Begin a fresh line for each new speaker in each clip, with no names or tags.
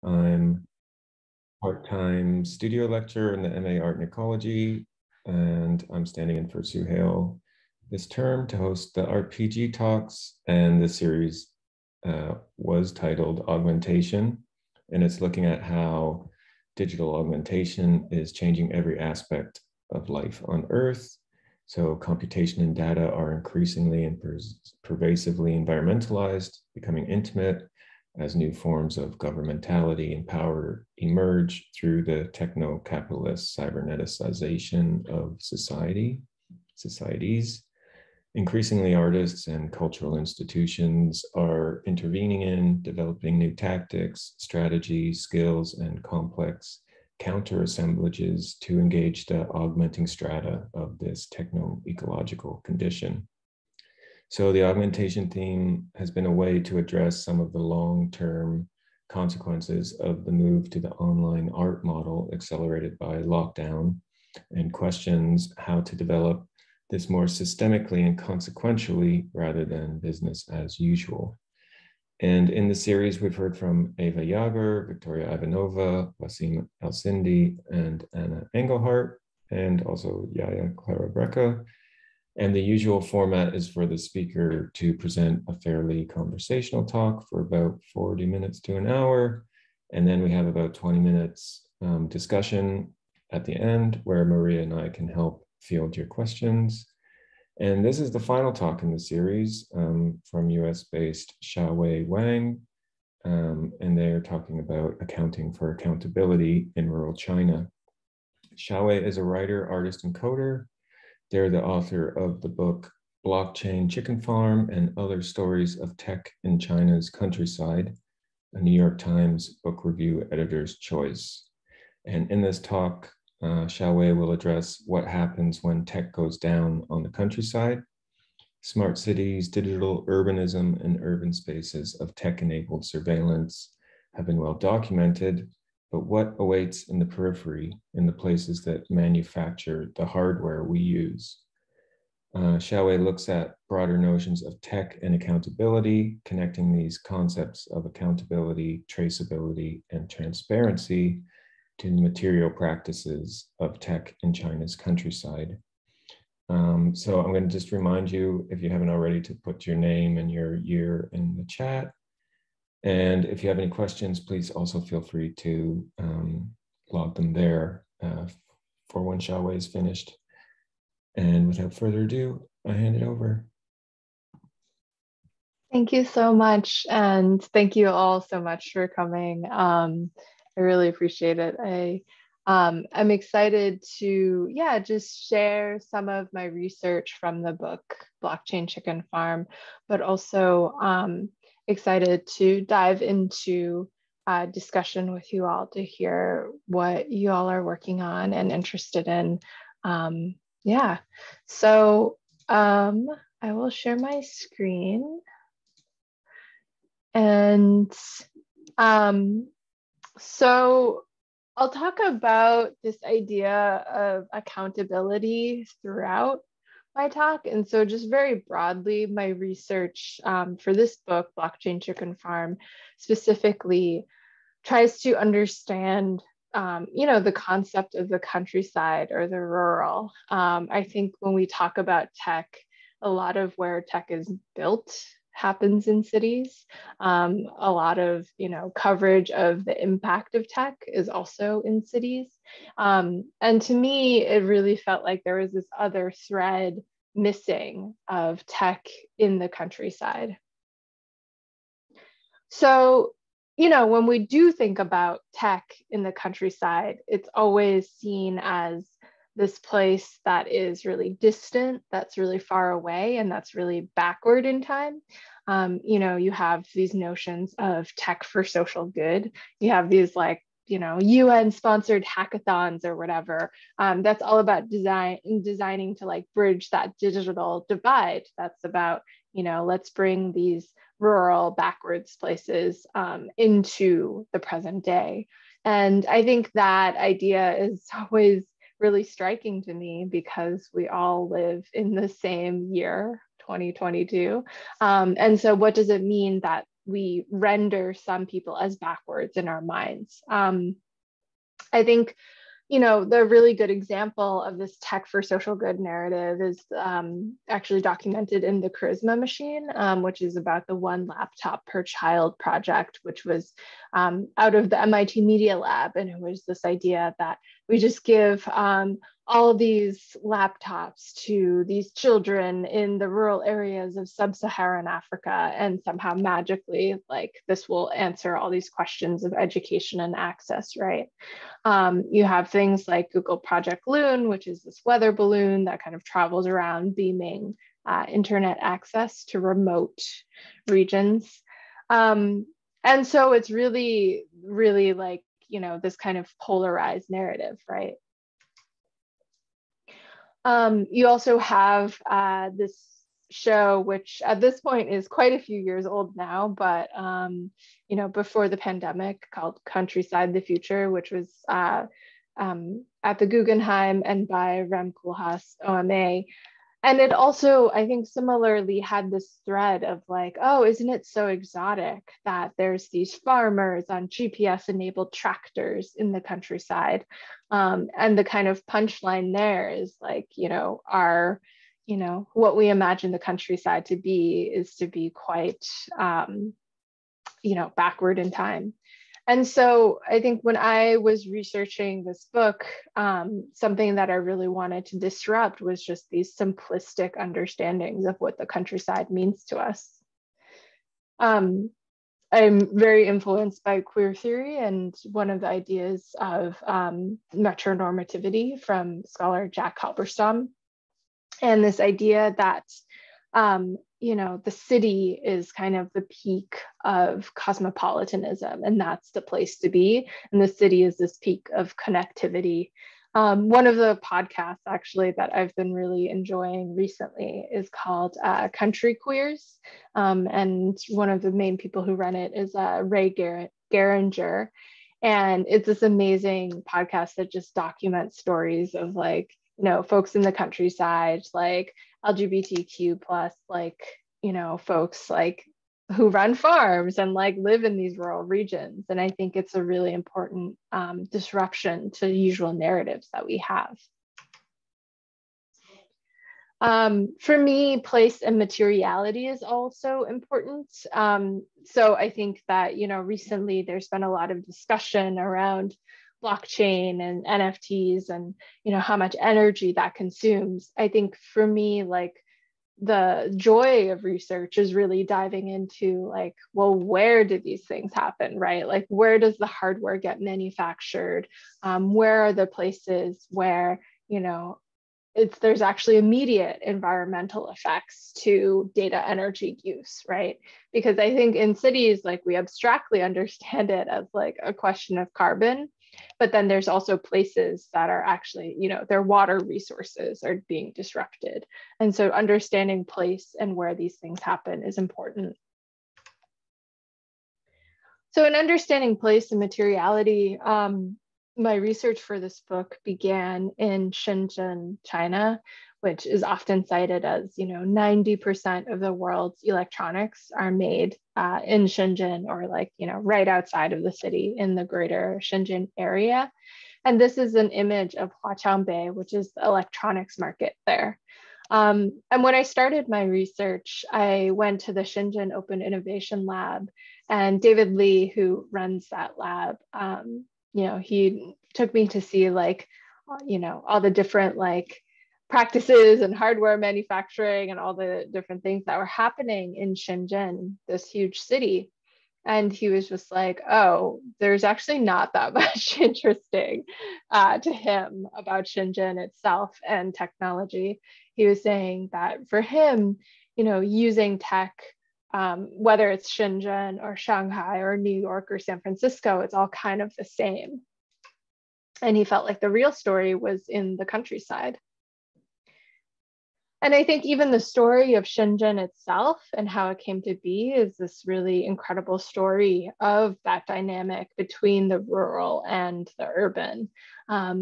I'm part-time studio lecturer in the MA Art and Ecology, and I'm standing in for Suhail this term to host the RPG talks. And the series was titled Augmentation, and it's looking at how digital augmentation is changing every aspect of life on Earth. So computation and data are increasingly and pervasively environmentalized, becoming intimate as new forms of governmentality and power emerge through the techno-capitalist cyberneticization of societies. Increasingly, artists and cultural institutions are intervening in developing new tactics, strategies, skills, and complex counter-assemblages to engage the augmenting strata of this techno-ecological condition. So the augmentation theme has been a way to address some of the long-term consequences of the move to the online art model accelerated by lockdown, and questions how to develop this more systemically and consequentially rather than business as usual. And in the series, we've heard from Eva Jager, Victoria Ivanova, Wasim El-Sindi, and Anna Engelhardt, and also Yaya Clara Brecca. And the usual format is for the speaker to present a fairly conversational talk for about 40 minutes to an hour. And then we have about 20 minutes discussion at the end where Maria and I can help field your questions. And this is the final talk in the series from US-based Xiaowei Wang. And they are talking about accounting for accountability in rural China. Xiaowei is a writer, artist, and coder. They're the author of the book Blockchain Chicken Farm and Other Stories of Tech in China's Countryside, a New York Times Book Review Editor's Choice. And in this talk, Xiaowei will address what happens when tech goes down on the countryside. Smart cities, digital urbanism, and urban spaces of tech-enabled surveillance have been well documented, but what awaits in the periphery, in the places that manufacture the hardware we use? Xiaowei looks at broader notions of tech and accountability, connecting these concepts of accountability, traceability, and transparency to the material practices of tech in China's countryside. So I'm going to just remind you, if you haven't already, to put your name and your year in the chat. And if you have any questions, please also feel free to log them there for when Xiaowei is finished. And without further ado, I hand it over.
Thank you so much. And thank you all so much for coming. I really appreciate it. I'm excited to, just share some of my research from the book Blockchain Chicken Farm, but also excited to dive into discussion with you all to hear what you all are working on and interested in. So I will share my screen. And so I'll talk about this idea of accountability throughout my talk. And so just very broadly, my research for this book, Blockchain Chicken Farm, specifically tries to understand the concept of the countryside or the rural. I think when we talk about tech, a lot of where tech is built happens in cities. A lot of coverage of the impact of tech is also in cities. And to me, it really felt like there was this other thread missing of tech in the countryside. So, when we do think about tech in the countryside, it's always seen as this place that is really distant, that's really far away, and that's really backward in time. You have these notions of tech for social good. You have these UN sponsored hackathons or whatever. That's all about designing to bridge that digital divide. That's about, let's bring these rural backwards places into the present day. And I think that idea is always really striking to me because we all live in the same year, 2022. And so what does it mean that we render some people as backwards in our minds. I think, the really good example of this tech for social good narrative is actually documented in the Charisma Machine, which is about the one laptop per child project, which was out of the MIT Media Lab. And it was this idea that we just give all these laptops to these children in the rural areas of sub-Saharan Africa, and somehow magically, like, this will answer all these questions of education and access, right? You have things like Google Project Loon, which is this weather balloon that kind of travels around beaming internet access to remote regions. And so it's really, really like, this kind of polarized narrative, right? You also have this show, which at this point is quite a few years old now, but before the pandemic, called Countryside: The Future, which was at the Guggenheim and by Rem Koolhaas OMA. And it also, I think, similarly had this thread of like, oh, isn't it so exotic that there's these farmers on GPS-enabled tractors in the countryside? And the kind of punchline there is like, what we imagine the countryside to be is to be quite, backward in time. And so I think when I was researching this book, something that I really wanted to disrupt was just these simplistic understandings of what the countryside means to us. I'm very influenced by queer theory, and one of the ideas of metronormativity from scholar Jack Halberstam, and this idea that the city is kind of the peak of cosmopolitanism, and that's the place to be. And the city is this peak of connectivity. One of the podcasts actually that I've been really enjoying recently is called Country Queers. And one of the main people who run it is Ray Geringer. And it's this amazing podcast that just documents stories of like, folks in the countryside, like LGBTQ plus, like, folks like who run farms and like live in these rural regions. And I think it's a really important disruption to usual narratives that we have. For me, place and materiality is also important. So I think that, recently there's been a lot of discussion around blockchain and NFTs and, how much energy that consumes. I think for me, like, the joy of research is really diving into like, well, where did these things happen, right? Like, where does the hardware get manufactured? Where are the places where, there's actually immediate environmental effects to data energy use, right? Because I think in cities, like, we abstractly understand it as like a question of carbon, but then there's also places that are actually, their water resources are being disrupted. And so understanding place and where these things happen is important. So in understanding place and materiality, my research for this book began in Shenzhen, China, which is often cited as, 90% of the world's electronics are made in Shenzhen, or like, right outside of the city in the greater Shenzhen area. And this is an image of Huaqiangbei, which is the electronics market there. And when I started my research, I went to the Shenzhen Open Innovation Lab, and David Lee, who runs that lab, he took me to see like, all the different like practices and hardware manufacturing and all the different things that were happening in Shenzhen, this huge city. And he was just like, oh, there's actually not that much interesting to him about Shenzhen itself and technology. He was saying that for him, using tech, whether it's Shenzhen or Shanghai or New York or San Francisco, it's all kind of the same. And he felt like the real story was in the countryside. And I think even the story of Shenzhen itself and how it came to be is this really incredible story of that dynamic between the rural and the urban.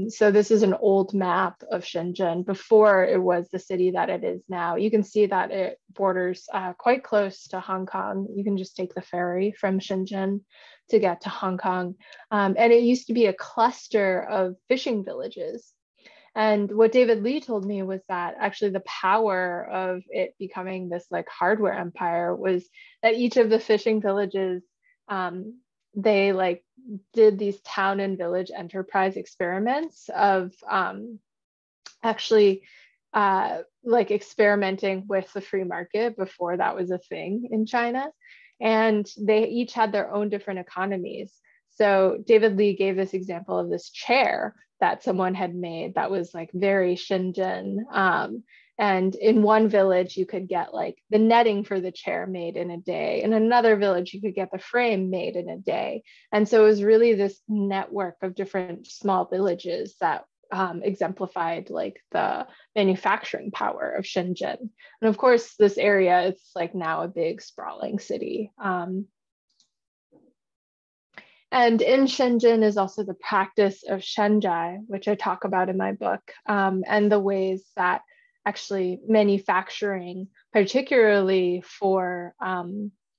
So this is an old map of Shenzhen before it was the city that it is now. You can see that it borders quite close to Hong Kong. You can just take the ferry from Shenzhen to get to Hong Kong. And it used to be a cluster of fishing villages. And what David Lee told me was that actually the power of it becoming this like hardware empire was that each of the fishing villages, they like did these town and village enterprise experiments of actually like experimenting with the free market before that was a thing in China. And they each had their own different economies. So David Lee gave this example of this chair that someone had made that was like very Shenzhen. And in one village, you could get like the netting for the chair made in a day. In another village, you could get the frame made in a day. And so it was really this network of different small villages that exemplified like the manufacturing power of Shenzhen. And of course, this area, it's like now a big sprawling city. And in Shenzhen is also the practice of Shenjai, which I talk about in my book, and the ways that actually manufacturing, particularly for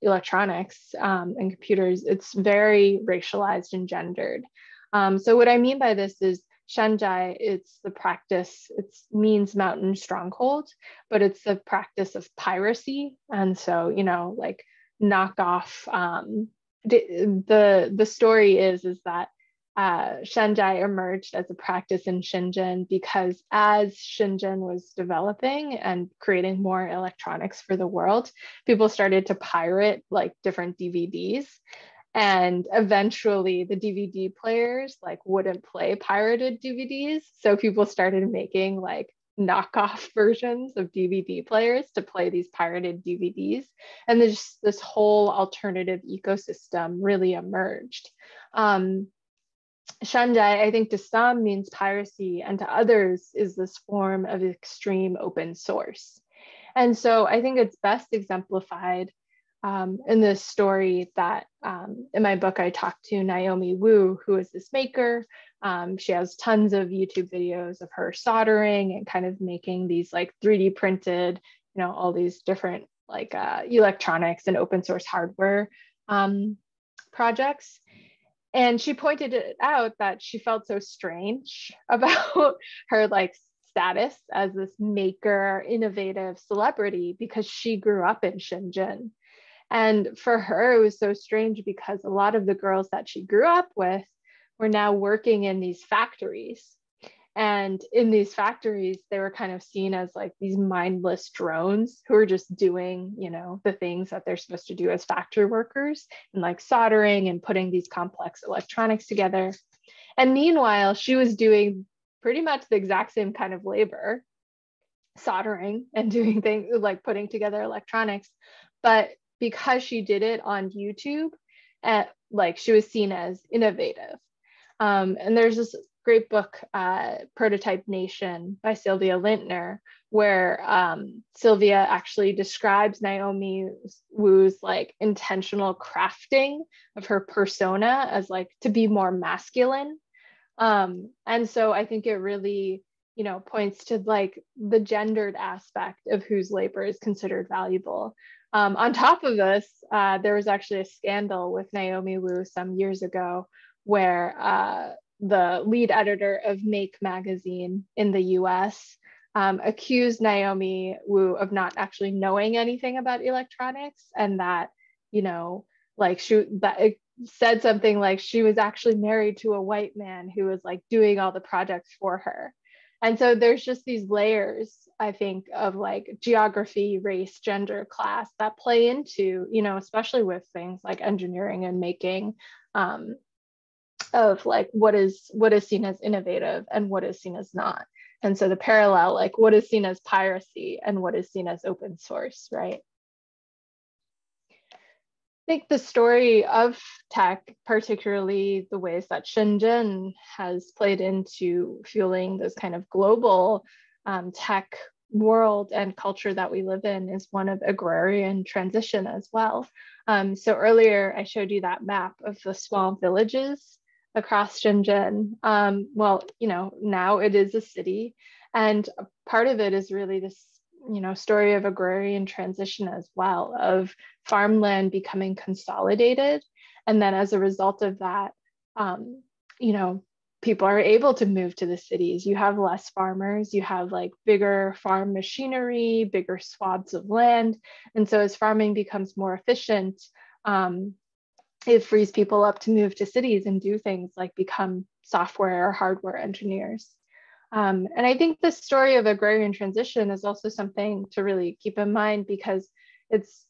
electronics and computers, it's very racialized and gendered. So what I mean by this is Shenjai, it's the practice, it means mountain stronghold, but it's the practice of piracy. And so, you know, like knockoff, the story is that Shenjai emerged as a practice in Shenzhen because as Shenzhen was developing and creating more electronics for the world, people started to pirate like different DVDs. And eventually the DVD players like wouldn't play pirated DVDs. So people started making like knockoff versions of DVD players to play these pirated DVDs. And there's this whole alternative ecosystem really emerged. Shenjai, I think to some means piracy and to others is this form of extreme open source. And so I think it's best exemplified in this story that in my book, I talked to Naomi Wu, who is this maker. She has tons of YouTube videos of her soldering and kind of making these like 3D printed, you know, all these different like electronics and open source hardware projects. And she pointed it out that she felt so strange about her like status as this maker, innovative celebrity because she grew up in Shenzhen. And for her, it was so strange because a lot of the girls that she grew up with were now working in these factories. And in these factories, they were kind of seen as like these mindless drones who are just doing, you know, the things that they're supposed to do as factory workers and like soldering and putting these complex electronics together. And meanwhile, she was doing pretty much the exact same kind of labor, soldering and doing things like putting together electronics. But because she did it on YouTube, like she was seen as innovative. And there's this great book, Prototype Nation by Sylvia Lintner, where Sylvia actually describes Naomi Wu's like intentional crafting of her persona as like to be more masculine. And so I think it really, you know, points to like the gendered aspect of whose labor is considered valuable. On top of this, there was actually a scandal with Naomi Wu some years ago where the lead editor of Make magazine in the US accused Naomi Wu of not actually knowing anything about electronics, and that, you know, like it said something like she was actually married to a white man who was like doing all the projects for her. And so there's just these layers, I think, of like geography, race, gender, class that play into, you know, especially with things like engineering and making, of like what is seen as innovative and what is seen as not. And so the parallel, like what is seen as piracy and what is seen as open source, right? I think the story of tech, particularly the ways that Shenzhen has played into fueling those kind of global tech world and culture that we live in is one of agrarian transition as well. So earlier I showed you that map of the small villages across Shenzhen. Well, now it is a city, and part of it is really this, story of agrarian transition as well, of farmland becoming consolidated. And then as a result of that, you know, people are able to move to the cities. You have less farmers, you have like bigger farm machinery, bigger swaths of land. And so as farming becomes more efficient, it frees people up to move to cities and do things like become software or hardware engineers. And I think the story of agrarian transition is also something to really keep in mind, because it's,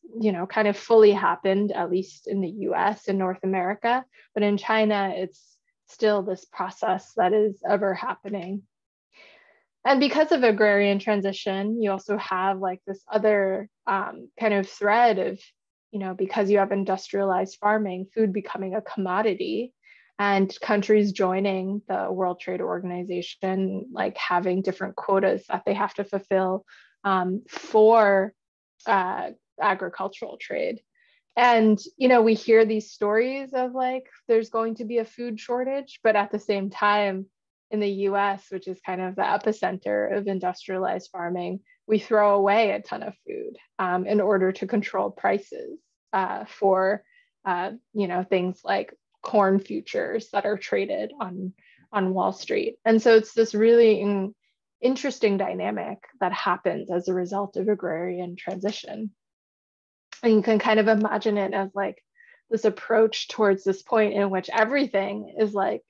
kind of fully happened, at least in the US and North America, but in China, it's still this process that is ever happening. And because of agrarian transition, you also have like this other kind of thread of, because you have industrialized farming, food becoming a commodity, and countries joining the World Trade Organization, like having different quotas that they have to fulfill for agricultural trade. And, we hear these stories of like, there's going to be a food shortage, but at the same time, in the US, which is kind of the epicenter of industrialized farming, we throw away a ton of food in order to control prices for, things like corn futures that are traded on Wall Street. And so it's this really interesting dynamic that happens as a result of agrarian transition. And you can kind of imagine it as like this approach towards this point in which everything is like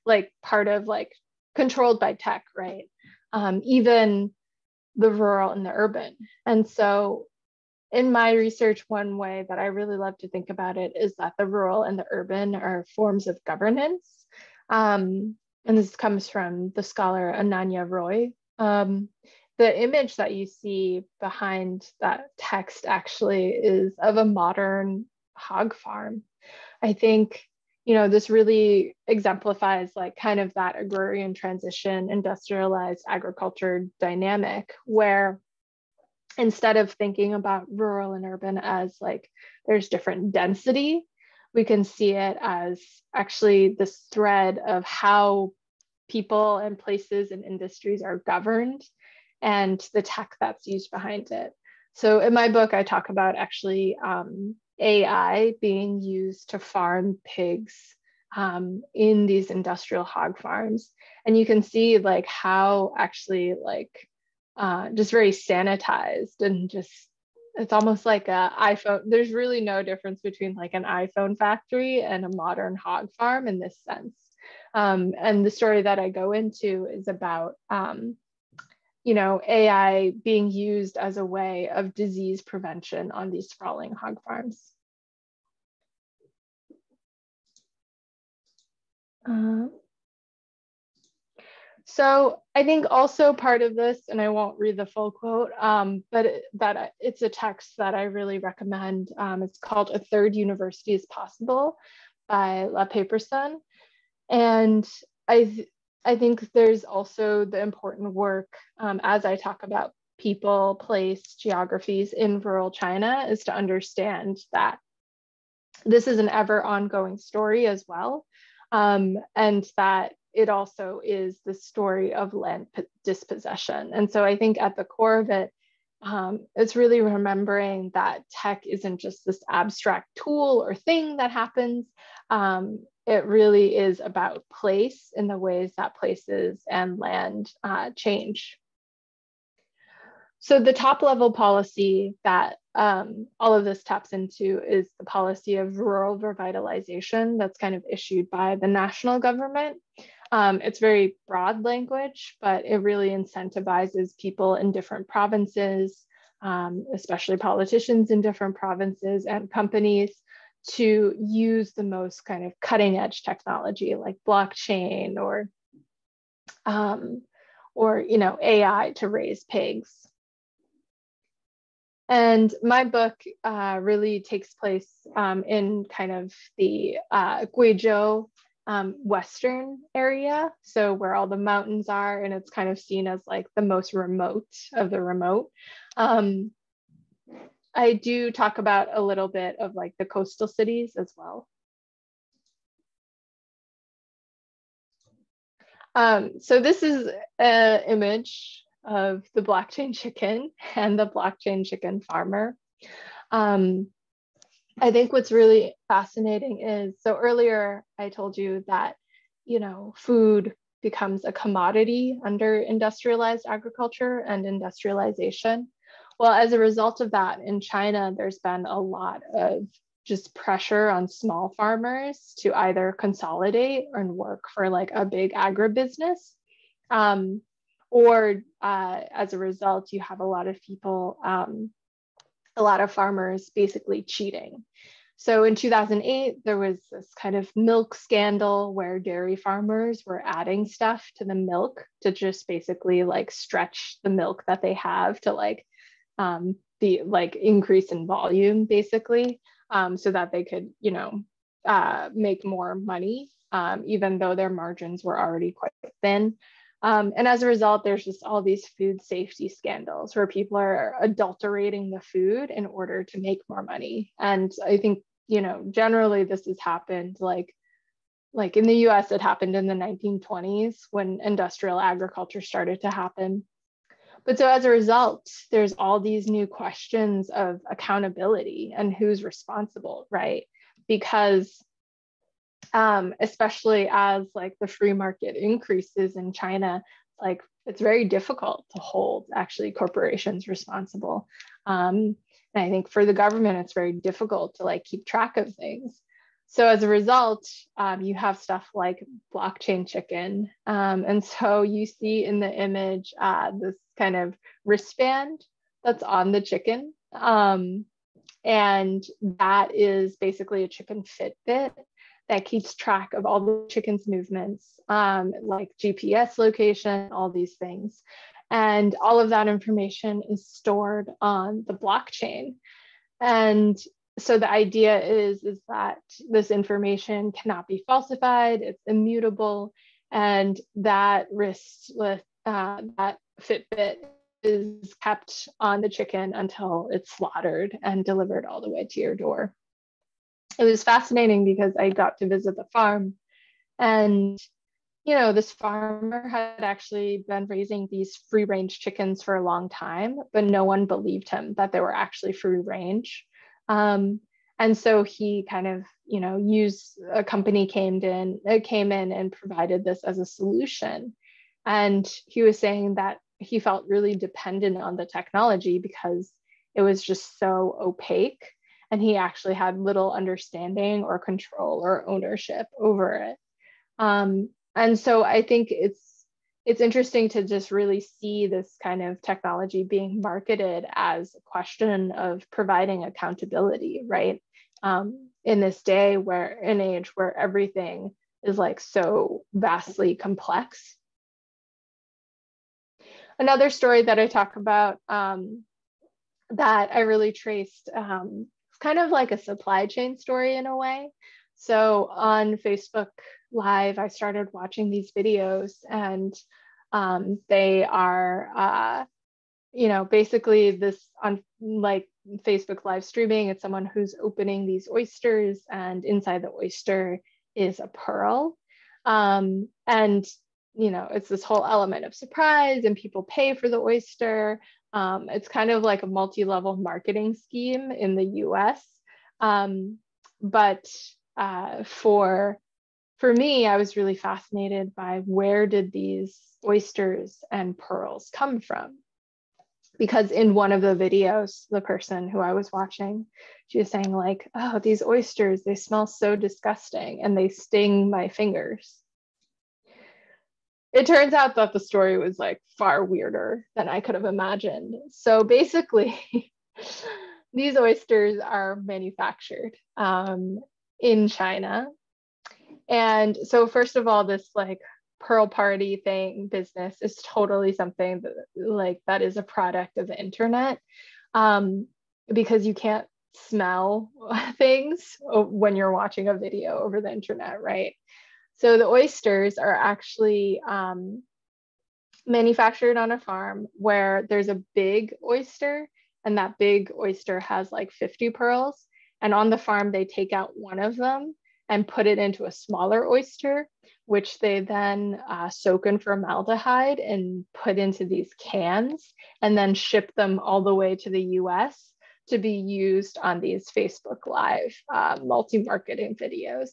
like part of like controlled by tech, right? Even the rural and the urban. And so in my research, one way that I really love to think about it is that the rural and the urban are forms of governance. And this comes from the scholar Ananya Roy. The image that you see behind that text actually is of a modern hog farm. I think, this really exemplifies like kind of that agrarian transition, industrialized agriculture dynamic, where instead of thinking about rural and urban as like there's different density, we can see it as actually this thread of how people and places and industries are governed and the tech that's used behind it. So in my book, I talk about actually AI being used to farm pigs in these industrial hog farms. And you can see like how actually like just very sanitized, and just, it's almost like a iPhone. There's really no difference between like an iPhone factory and a modern hog farm in this sense. And the story that I go into is about AI being used as a way of disease prevention on these sprawling hog farms. So I think also part of this, and I won't read the full quote, but it's a text that I really recommend. It's called "A Third University is Possible" by La Paperson. And I think there's also the important work, as I talk about people, place, geographies in rural China, is to understand that this is an ever ongoing story as well. And that it also is the story of land dispossession. And so I think at the core of it, it's really remembering that tech isn't just this abstract tool or thing that happens. It really is about place in the ways that places and land change. So the top level policy that all of this taps into is the policy of rural revitalization that's kind of issued by the national government. It's very broad language, but it really incentivizes people in different provinces, especially politicians in different provinces and companies, to use the most kind of cutting edge technology like blockchain or AI to raise pigs. And my book really takes place in kind of the Guizhou western area, so where all the mountains are, and it's kind of seen as like the most remote of the remote. I do talk about a little bit of like the coastal cities as well. So this is an image of the blockchain chicken and the blockchain chicken farmer. I think what's really fascinating is, so earlier I told you that, you know, food becomes a commodity under industrialized agriculture and industrialization. Well, as a result of that, in China, there's been a lot of just pressure on small farmers to either consolidate and work for like a big agribusiness, or as a result, you have a lot of people, a lot of farmers basically cheating. So in 2008, there was this kind of milk scandal where dairy farmers were adding stuff to the milk to just basically like stretch the milk that they have to like the like increase in volume basically, so that they could, you know, make more money, even though their margins were already quite thin. And as a result, there's just all these food safety scandals where people are adulterating the food in order to make more money. And I think, you know, generally this has happened like in the US, it happened in the 1920s when industrial agriculture started to happen. But so as a result, there's all these new questions of accountability and who's responsible, right? Because especially as like the free market increases in China, like it's very difficult to hold actually corporations responsible. And I think for the government, it's very difficult to like keep track of things. So as a result, you have stuff like blockchain chicken. And so you see in the image, this kind of wristband that's on the chicken. And that is basically a chicken Fitbit that keeps track of all the chicken's movements, like GPS location, all these things. And all of that information is stored on the blockchain. And so the idea is that this information cannot be falsified, it's immutable, and that wrist with that Fitbit is kept on the chicken until it's slaughtered and delivered all the way to your door. It was fascinating because I got to visit the farm, and you know, this farmer had actually been raising these free range chickens for a long time, but no one believed him that they were actually free range. And so he kind of, you know, a company came in and provided this as a solution. And he was saying that he felt really dependent on the technology because it was just so opaque, and he actually had little understanding or control or ownership over it. And so I think it's interesting to just really see this kind of technology being marketed as a question of providing accountability, right? In this day where, an age where everything is like so vastly complex. Another story that I talk about that I really traced, it's kind of like a supply chain story in a way. So on Facebook Live, I started watching these videos, and they are, you know, basically this on like Facebook live streaming, it's someone who's opening these oysters, and inside the oyster is a pearl. And, you know, it's this whole element of surprise, and people pay for the oyster. It's kind of like a multi-level marketing scheme in the US. But for me, I was really fascinated by where did these oysters and pearls come from? Because in one of the videos, the person who I was watching, she was saying like, oh, these oysters, they smell so disgusting and they sting my fingers. It turns out that the story was like far weirder than I could have imagined. So basically, these oysters are manufactured in China. And so first of all, this like pearl party business is totally something that like that is a product of the internet, because you can't smell things when you're watching a video over the internet, right? So the oysters are actually manufactured on a farm where there's a big oyster, and that big oyster has like 50 pearls. And on the farm, they take out one of them and put it into a smaller oyster, which they then soak in formaldehyde and put into these cans and then ship them all the way to the US to be used on these Facebook Live multi-marketing videos.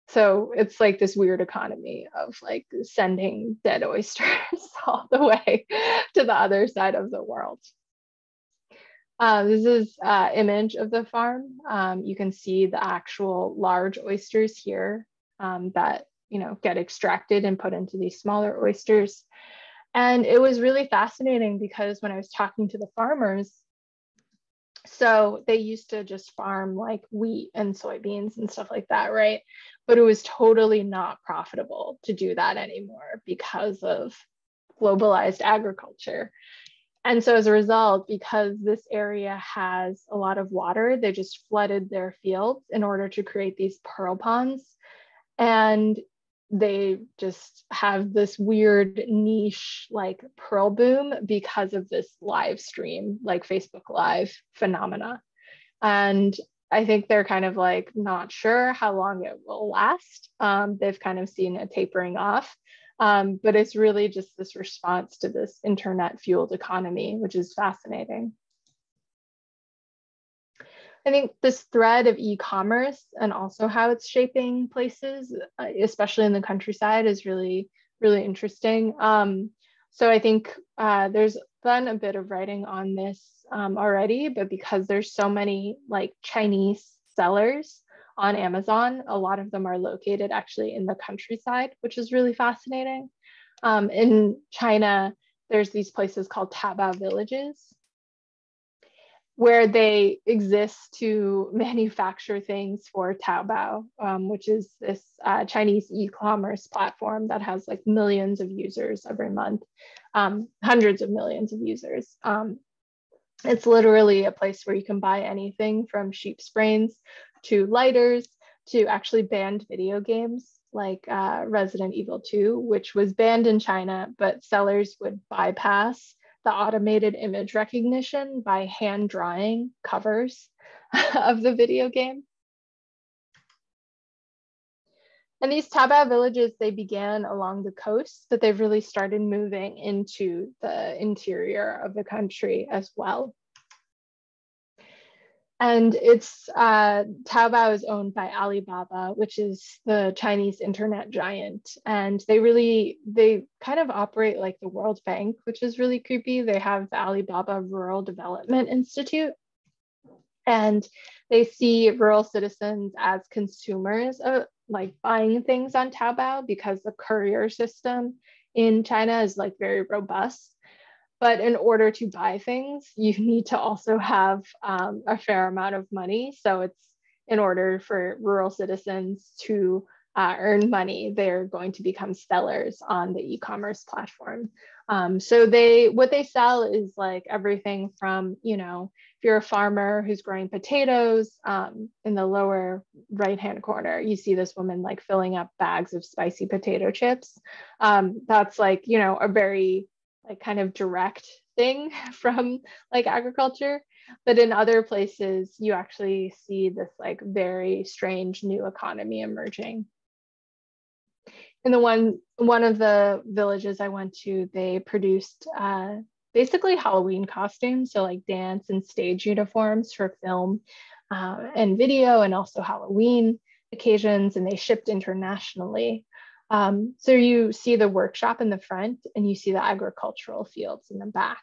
So it's like this weird economy of like sending dead oysters all the way to the other side of the world. This is an image of the farm. You can see the actual large oysters here that get extracted and put into these smaller oysters. And it was really fascinating because when I was talking to the farmers, so they used to just farm like wheat and soybeans and stuff like that, right? But it was totally not profitable to do that anymore because of globalized agriculture. And so as a result, because this area has a lot of water, they just flooded their fields in order to create these pearl ponds. And they just have this weird niche like pearl boom because of this live stream, like Facebook Live phenomena. And I think they're kind of like not sure how long it will last. They've kind of seen a tapering off, but it's really just this response to this internet fueled economy, which is fascinating. I think this thread of e-commerce and also how it's shaping places, especially in the countryside, is really, really interesting. So I think there's been a bit of writing on this already, but because there's so many like Chinese sellers on Amazon, a lot of them are located actually in the countryside, which is really fascinating. In China, there's these places called Taobao villages, where they exist to manufacture things for Taobao, which is this Chinese e-commerce platform that has like millions of users every month, hundreds of millions of users. It's literally a place where you can buy anything from sheep's brains to lighters to actually banned video games like Resident Evil 2, which was banned in China, but sellers would bypass the automated image recognition by hand drawing covers of the video game. And these Taobao villages, they began along the coast, but they've really started moving into the interior of the country as well. And it's Taobao is owned by Alibaba, which is the Chinese internet giant. And they kind of operate like the World Bank, which is really creepy. They have the Alibaba Rural Development Institute. And they see rural citizens as consumers of like buying things on Taobao because the courier system in China is like very robust. But in order to buy things, you need to also have a fair amount of money. So it's in order for rural citizens to earn money, they're going to become sellers on the e-commerce platform. So what they sell is like everything from, if you're a farmer who's growing potatoes, in the lower right-hand corner, you see this woman like filling up bags of spicy potato chips. That's like, a very like kind of direct thing from like agriculture. But in other places, you actually see this like very strange new economy emerging. In the one of the villages I went to, they produced basically Halloween costumes, so like dance and stage uniforms for film and video, and also Halloween occasions, and they shipped internationally. So you see the workshop in the front and you see the agricultural fields in the back.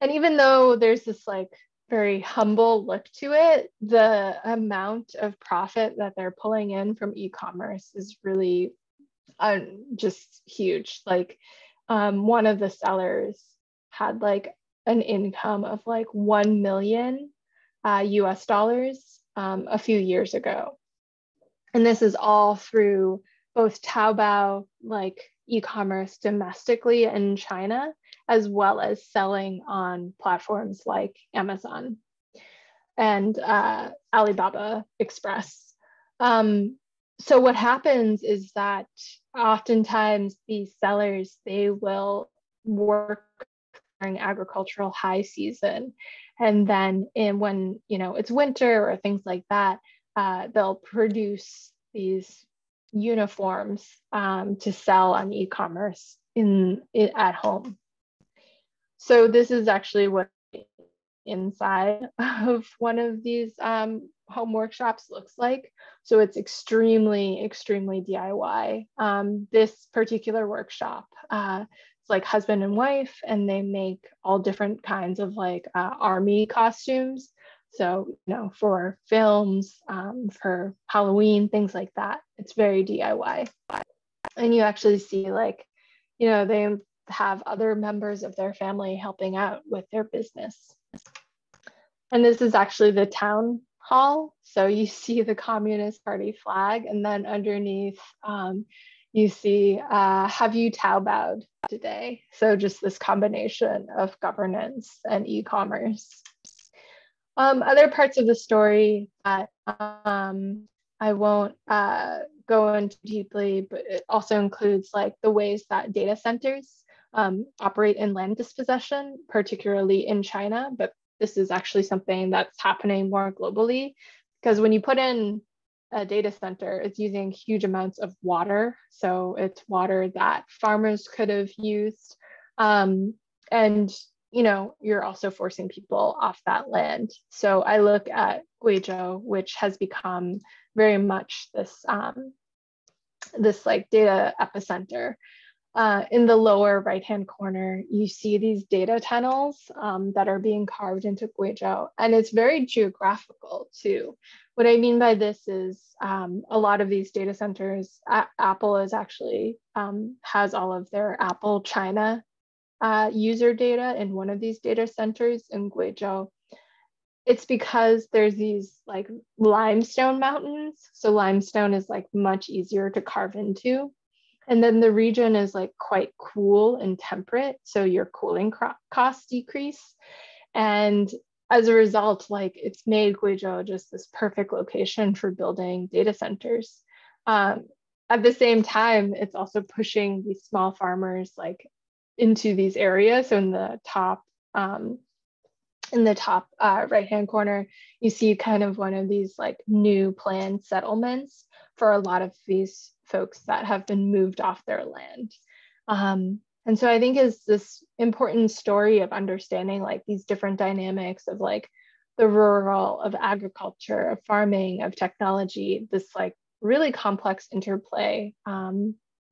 And even though there's this like very humble look to it, the amount of profit that they're pulling in from e-commerce is really just huge. Like one of the sellers had like an income of like 1 million US dollars a few years ago. And this is all through both Taobao, like e-commerce domestically in China, as well as selling on platforms like Amazon and Alibaba Express. So what happens is that oftentimes these sellers, they will work during agricultural high season. And then when, it's winter or things like that, they'll produce these uniforms to sell on e-commerce at home. So this is actually what inside of one of these home workshops looks like. So it's extremely, extremely DIY. This particular workshop, it's like husband and wife, and they make all different kinds of like army costumes. So, for films, for Halloween, things like that. It's very DIY. And you actually see like, they have other members of their family helping out with their business. And this is actually the town hall. So you see the Communist Party flag, and then underneath you see, have you Taobaoed today? So just this combination of governance and e-commerce. Other parts of the story that I won't go into deeply, but it also includes like the ways that data centers operate in land dispossession, particularly in China, but this is actually something that's happening more globally, because when you put in a data center, it's using huge amounts of water. So it's water that farmers could have used. And you're also forcing people off that land. So I look at Guizhou, which has become very much this like data epicenter. In the lower right-hand corner, you see these data tunnels that are being carved into Guizhou, and it's very geographical too. What I mean by this is a lot of these data centers, Apple is actually has all of their Apple China user data in one of these data centers in Guizhou. It's because there's these like limestone mountains. So limestone is like much easier to carve into. And then the region is like quite cool and temperate. So your cooling costs decrease. And as a result, like it's made Guizhou just this perfect location for building data centers. At the same time, it's also pushing these small farmers like into these areas. So in the top right-hand corner, you see kind of one of these like new planned settlements for a lot of these folks that have been moved off their land. And so I think is this important story of understanding like these different dynamics of like the rural, of agriculture, of farming, of technology, this like really complex interplay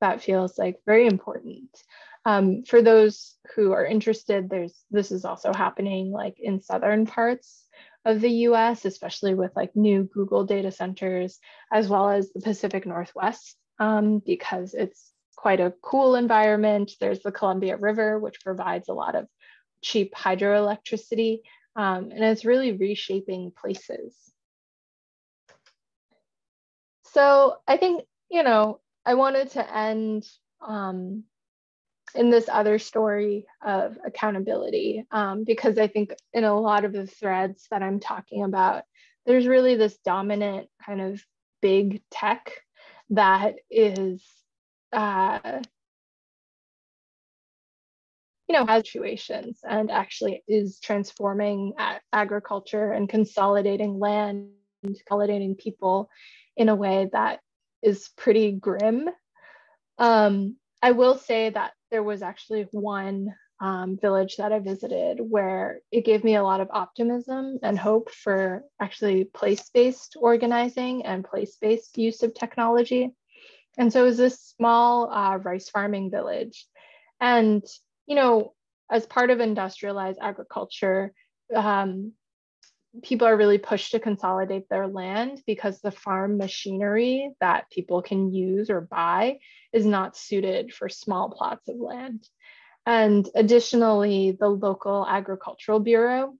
that feels like very important. For those who are interested, this is also happening like in southern parts of the US, especially with like new Google data centers, as well as the Pacific Northwest, because it's quite a cool environment. There's the Columbia River, which provides a lot of cheap hydroelectricity, and it's really reshaping places. So I think, I wanted to end in this other story of accountability, because I think in a lot of the threads that I'm talking about, there's really this dominant kind of big tech that is, has situations and actually is transforming agriculture and consolidating land, consolidating people in a way that is pretty grim. I will say that there was actually one village that I visited where it gave me a lot of optimism and hope for actually place-based organizing and place-based use of technology. And so it was this small rice farming village. And, as part of industrialized agriculture, people are really pushed to consolidate their land because the farm machinery that people can use or buy is not suited for small plots of land. And additionally, the local agricultural bureau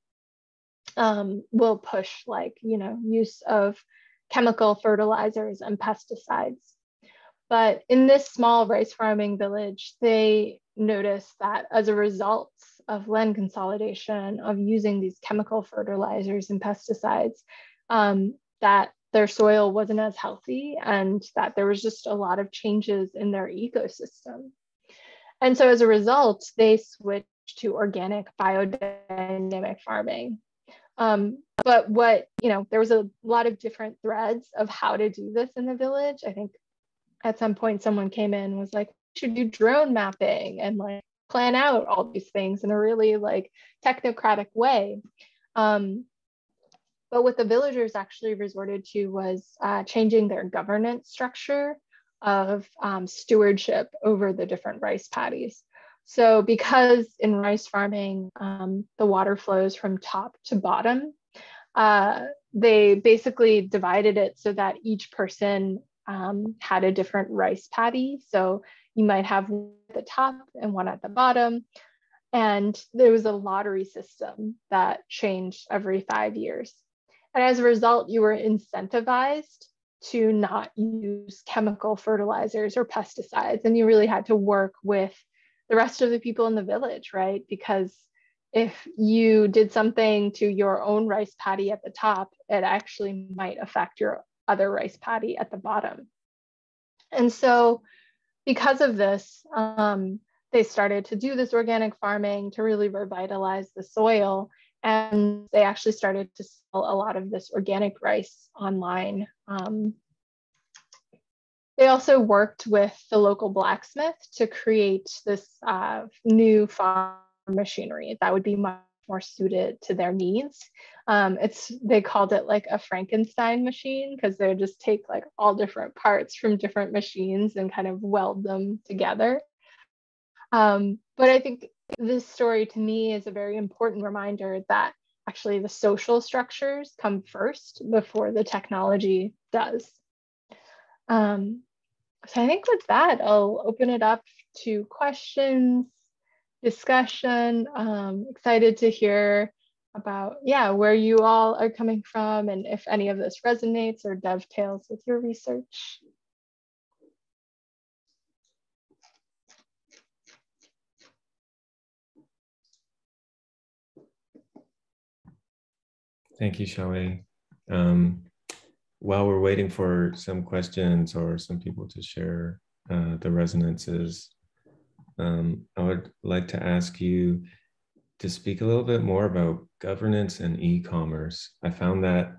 will push use of chemical fertilizers and pesticides. But in this small rice farming village, they noticed that as a result of land consolidation, of using these chemical fertilizers and pesticides, that their soil wasn't as healthy and that there was just a lot of changes in their ecosystem. And so as a result, they switched to organic biodynamic farming. But what, there was a lot of different threads of how to do this in the village. I think at some point someone came in and was like, we should do drone mapping and like plan out all these things in a really like technocratic way. But what the villagers actually resorted to was changing their governance structure of stewardship over the different rice paddies. So because in rice farming, the water flows from top to bottom, they basically divided it so that each person had a different rice paddy. So you might have one at the top and one at the bottom. And there was a lottery system that changed every 5 years. And as a result, you were incentivized to not use chemical fertilizers or pesticides. And you really had to work with the rest of the people in the village, right? Because if you did something to your own rice paddy at the top, it actually might affect your other rice paddy at the bottom. And so because of this, they started to do this organic farming to really revitalize the soil. And they actually started to sell a lot of this organic rice online. They also worked with the local blacksmith to create this new farm machinery that would be much more suited to their needs. They called it like a Frankenstein machine because they would just take like all different parts from different machines and kind of weld them together. But I think this story to me is a very important reminder that actually the social structures come first before the technology does. So I think with that, I'll open it up to questions, discussion. Excited to hear about, where you all are coming from and if any of this resonates or dovetails with your research.
Thank you, Xiaowei. While we're waiting for some questions or some people to share the resonances, I would like to ask you to speak a little bit more about governance and e-commerce. I found that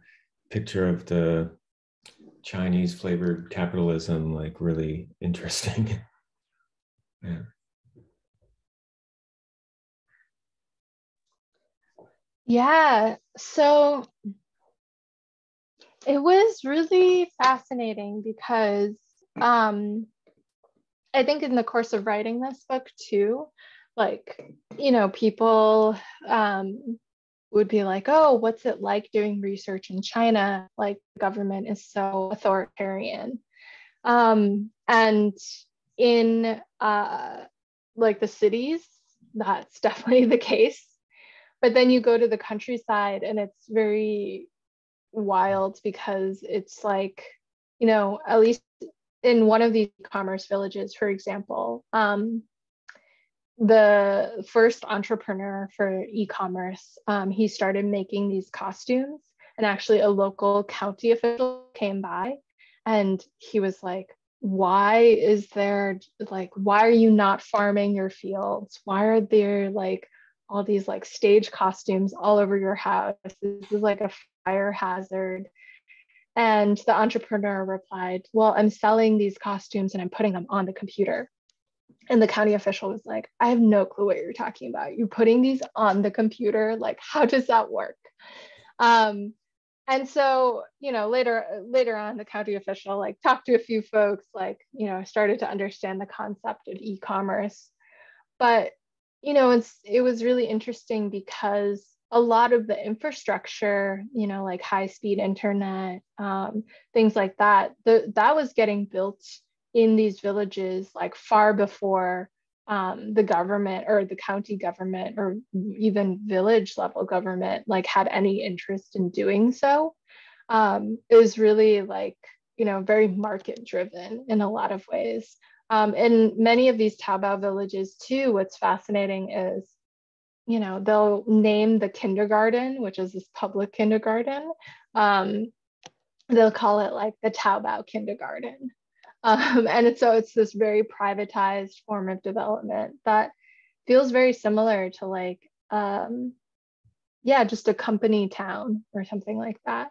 picture of the Chinese flavored capitalism like really interesting. Yeah.
Yeah, so it was really fascinating because I think in the course of writing this book too, like, people would be like, oh, what's it like doing research in China? Like, the government is so authoritarian. And in like the cities, that's definitely the case. But then you go to the countryside and it's very wild because it's like, at least in one of these e-commerce villages, for example, the first entrepreneur for e-commerce, he started making these costumes, and actually a local county official came by and he was like, why are you not farming your fields? Why are there like all these like stage costumes all over your house? This is like a fire hazard. And the entrepreneur replied, well, I'm selling these costumes and I'm putting them on the computer. And the county official was like, I have no clue what you're talking about. You're putting these on the computer? Like, how does that work? And so, later on, the county official like talked to a few folks, like, started to understand the concept of e-commerce. But, it was really interesting because a lot of the infrastructure, like high-speed internet, things like that, that was getting built in these villages like far before the government or the county government or even village level government like had any interest in doing so. It was really like, very market driven in a lot of ways. In many of these Taobao villages too, what's fascinating is, they'll name the kindergarten, which is this public kindergarten, they'll call it like the Taobao kindergarten. So it's this very privatized form of development that feels very similar to like, yeah, just a company town or something like that.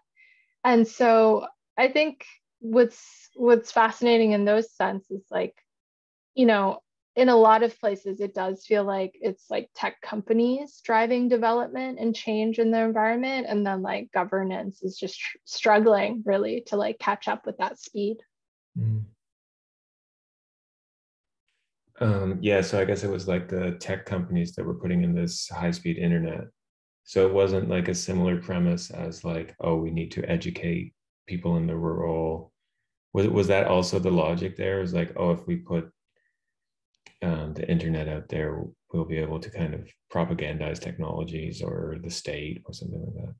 And so I think what's fascinating in those sense is like, you know, in a lot of places, it does feel like it's like tech companies driving development and change in the environment. And then like governance is just struggling really to like catch up with that speed.
Mm. Yeah, so I guess it was like the tech companies that were putting in this high-speed internet. So it wasn't like a similar premise as like, oh, we need to educate people in the rural. Was that also the logic there? Is like, oh, if we put the internet out there, we'll be able to kind of propagandize technologies or the state or something like that.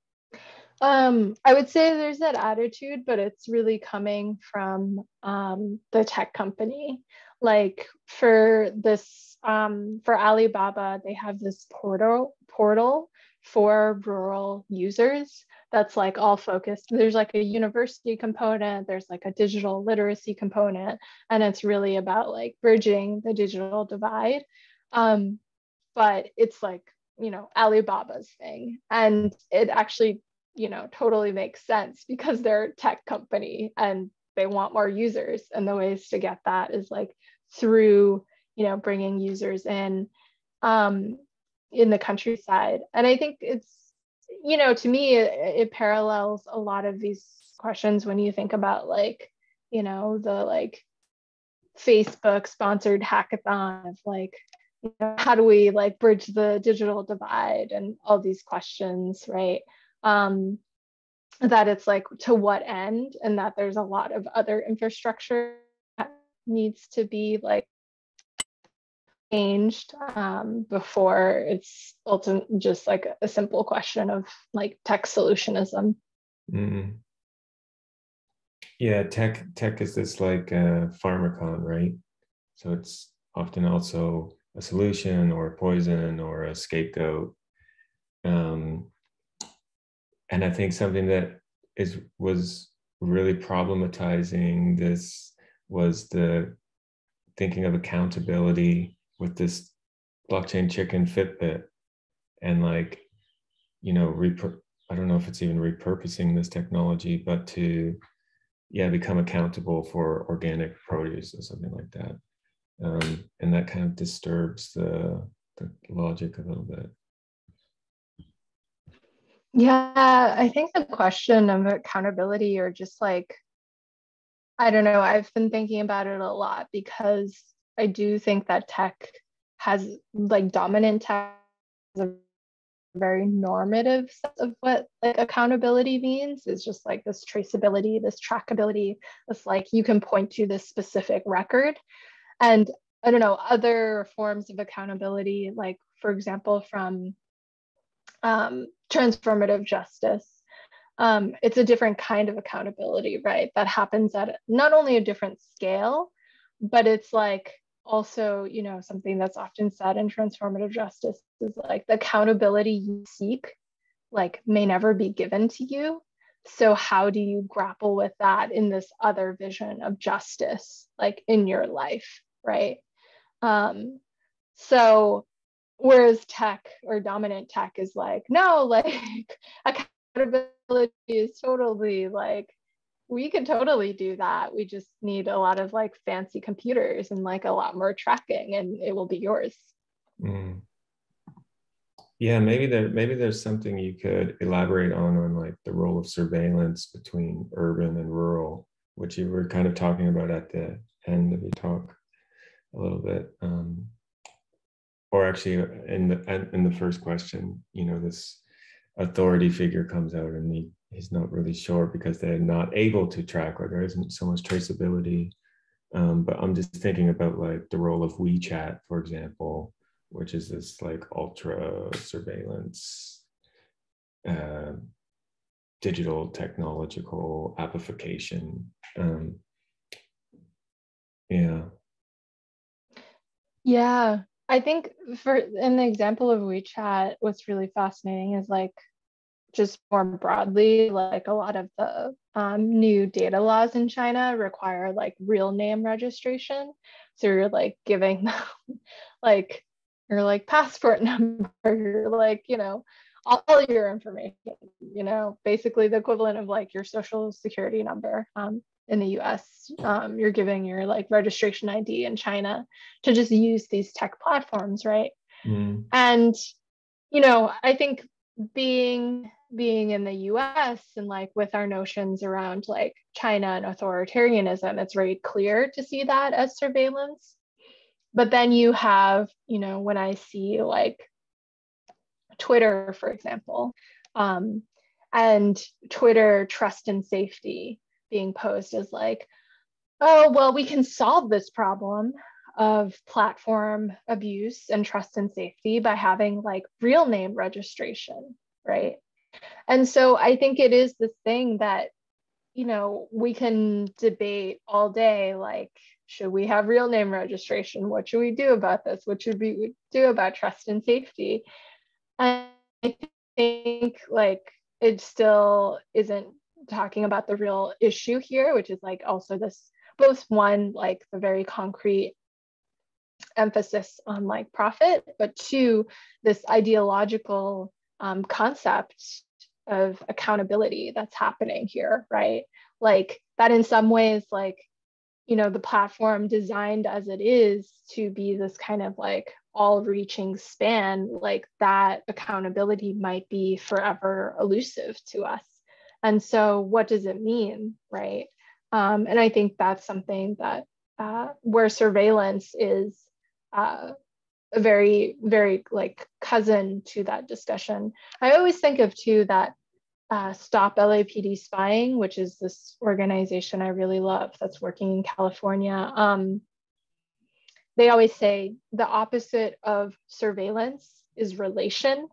I would say there's that attitude, but it's really coming from the tech company. Like for Alibaba, they have this portal for rural users that's like all focused. There's like a university component, there's like a digital literacy component, and it's really about like bridging the digital divide. Um, but it's like, you know, Alibaba's thing. And it actually, you know, totally makes sense because they're a tech company and they want more users. And the ways to get that is like through, you know, bringing users um, in the countryside. And I think it's, you know, to me, it parallels a lot of these questions when you think about like, you know, the like Facebook sponsored hackathon of like, you know, how do we like bridge the digital divide and all these questions, right? Um, that it's like to what end, and that there's a lot of other infrastructure that needs to be like changed before it's ultimately just like a simple question of like tech solutionism.
Mm. Yeah, tech is this like pharmacon, right? So it's often also a solution or a poison or a scapegoat. Um, and I think something that was really problematizing this was the thinking of accountability with this blockchain chicken Fitbit and like, you know, I don't know if it's even repurposing this technology, but to yeah become accountable for organic produce or something like that. And that kind of disturbs the logic a little bit.
Yeah, I think the question of accountability or just like, I don't know, I've been thinking about it a lot because I do think that tech has like dominant tech has a very normative sense of what like accountability means. Is just like this traceability, this trackability, this like you can point to this specific record. And I don't know, other forms of accountability, like for example, from transformative justice. It's a different kind of accountability, right? That happens at not only a different scale, but it's like also, you know, something that's often said in transformative justice is like the accountability you seek, like may never be given to you. So how do you grapple with that in this other vision of justice, like in your life, right? Um, so whereas tech or dominant tech is like, no, like accountability is totally like, we can totally do that. We just need a lot of like fancy computers and like a lot more tracking and it will be yours.
Mm. Yeah, maybe there's something you could elaborate on like the role of surveillance between urban and rural, which you were kind of talking about at the end of your talk a little bit. Or actually in the first question, you know, this authority figure comes out and he's not really sure because they're not able to track or there isn't so much traceability. But I'm just thinking about like the role of WeChat, for example, which is this like ultra surveillance uh, digital technological amplification. Yeah.
Yeah. I think for in the example of WeChat, what's really fascinating is like just more broadly, like a lot of the new data laws in China require like real name registration. So you're like giving them like your like passport number, your like, you know, all your information, you know, basically the equivalent of like your social security number. In the US, you're giving your like registration ID in China to just use these tech platforms, right?
Mm.
And, you know, I think being in the US and like with our notions around like China and authoritarianism, it's very clear to see that as surveillance. But then you have, you know, when I see like Twitter, for example, and Twitter trust and safety being posed as like, oh, well, we can solve this problem of platform abuse and trust and safety by having like real name registration, right? And so I think it is this thing that, you know, we can debate all day, like, should we have real name registration? What should we do about this? What should we do about trust and safety? And I think like it still isn't talking about the real issue here, which is like also this both one, like the very concrete emphasis on like profit, but two, this ideological concept of accountability that's happening here, right? Like that in some ways, like, you know, the platform designed as it is to be this kind of like all-reaching span, like that accountability might be forever elusive to us. And so what does it mean, right? And I think that's something that where surveillance is a very, very like cousin to that discussion. I always think of too that Stop LAPD Spying, which is this organization I really love that's working in California. They always say the opposite of surveillance is relation.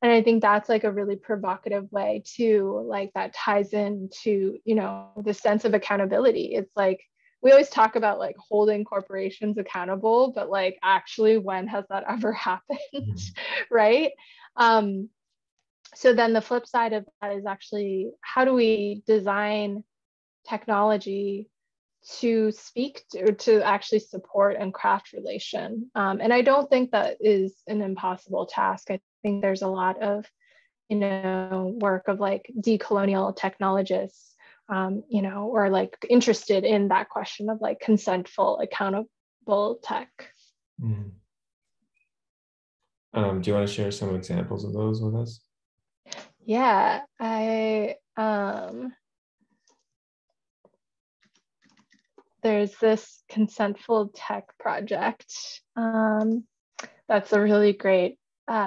And I think that's like a really provocative way too, like that ties into, you know, the sense of accountability. It's like, we always talk about like holding corporations accountable, but like actually when has that ever happened, right? So then the flip side of that is actually how do we design technology to speak to actually support and craft relation? And I don't think that is an impossible task. I think there's a lot of, you know, work of like decolonial technologists, you know, or like interested in that question of like consentful, accountable tech.
Mm. Do you want to share some examples of those with us?
Yeah, there's this consentful tech project. That's a really great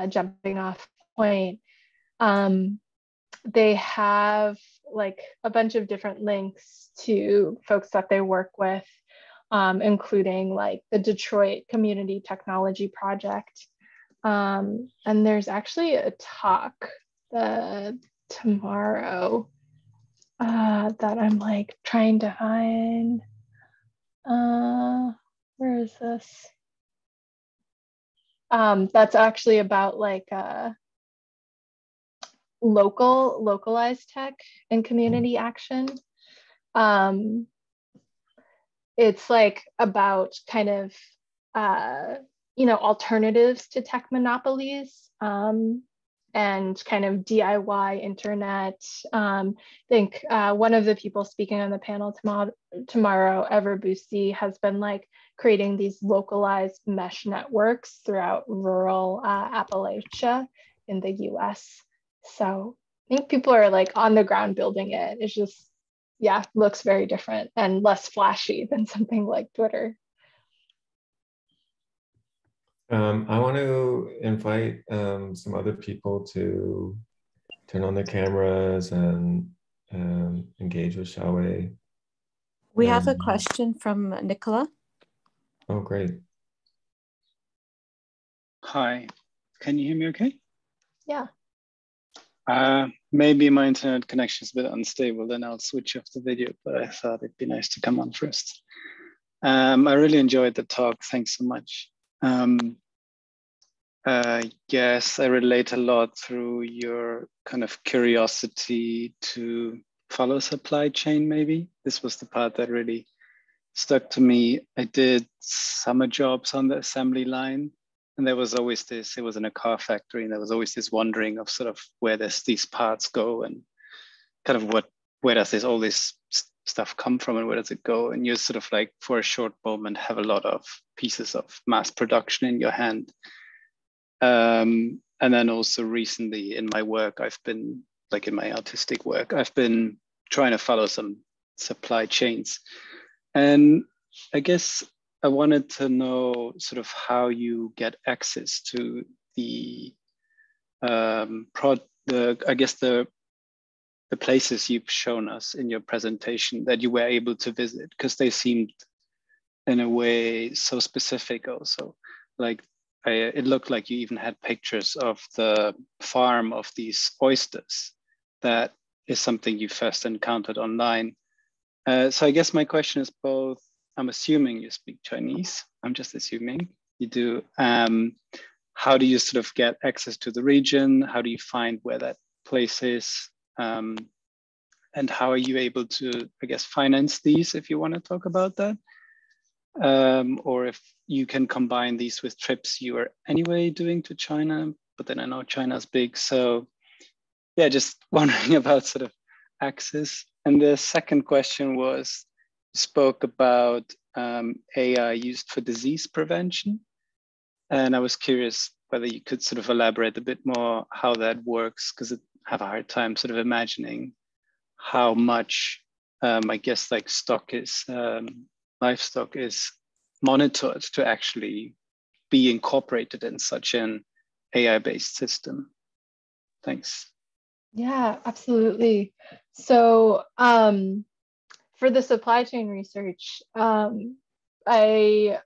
jumping off point. They have like a bunch of different links to folks that they work with, including like the Detroit Community Technology Project. And there's actually a talk tomorrow that I'm like trying to find. Where is this? That's actually about like localized tech and community action. It's like about kind of you know, alternatives to tech monopolies, and kind of DIY internet. I think one of the people speaking on the panel tomorrow, Ever Boosie, has been like creating these localized mesh networks throughout rural Appalachia in the US. So I think people are like on the ground building it. It's just, yeah, looks very different and less flashy than something like Twitter.
I want to invite some other people to turn on their cameras and engage with Xiaowei.
We have a question from Nicola.
Oh, great.
Hi, can you hear me okay?
Yeah.
Maybe my internet connection is a bit unstable, then I'll switch off the video, but I thought it'd be nice to come on first. I really enjoyed the talk. Thanks so much. Yes, I relate a lot through your kind of curiosity to follow supply chain, maybe. This was the part that really stuck to me. I did summer jobs on the assembly line, and there was always this, it was in a car factory, and there was always this wondering of sort of where these parts go and kind of where does all this stuff come from and where does it go? And you sort of like for a short moment have a lot of pieces of mass production in your hand. And then also recently in my work, I've been like in my artistic work, I've been trying to follow some supply chains. And I guess I wanted to know sort of how you get access to the places you've shown us in your presentation that you were able to visit, because they seemed in a way so specific also. Like it looked like you even had pictures of the farm of these oysters. That is something you first encountered online. So I guess my question is both, I'm assuming you speak Chinese. I'm just assuming you do. How do you sort of get access to the region? How do you find where that place is? And how are you able to, I guess, finance these, if you want to talk about that? Or if you can combine these with trips you are anyway doing to China, but then I know China's big. So yeah, just wondering about sort of access. And the second question was, you spoke about AI used for disease prevention. And I was curious whether you could sort of elaborate a bit more how that works, because I have a hard time sort of imagining how much, I guess, like livestock is monitored to actually be incorporated in such an AI-based system. Thanks.
Yeah, absolutely. So for the supply chain research, I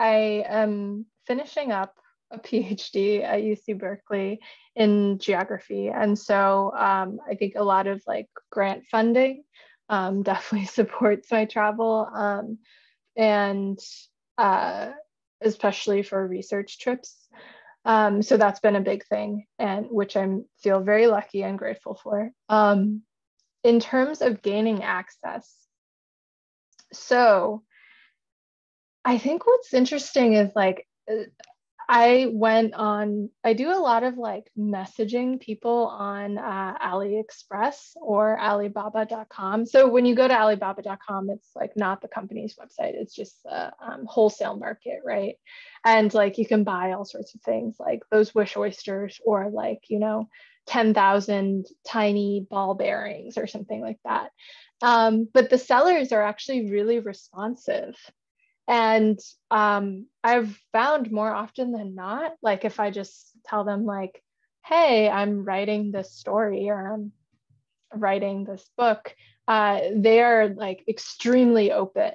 am finishing up a PhD at UC Berkeley in geography. And so I think a lot of like grant funding definitely supports my travel, and especially for research trips. So that's been a big thing, and which I feel very lucky and grateful for. In terms of gaining access, so I think what's interesting is like, I do a lot of like messaging people on AliExpress or Alibaba.com. So when you go to Alibaba.com, it's like not the company's website, it's just the wholesale market, right? And like you can buy all sorts of things like those wish oysters or like, 10,000 tiny ball bearings or something like that. But the sellers are actually really responsive. And I've found more often than not, like if I just tell them like, hey, I'm writing this story or I'm writing this book, they are like extremely open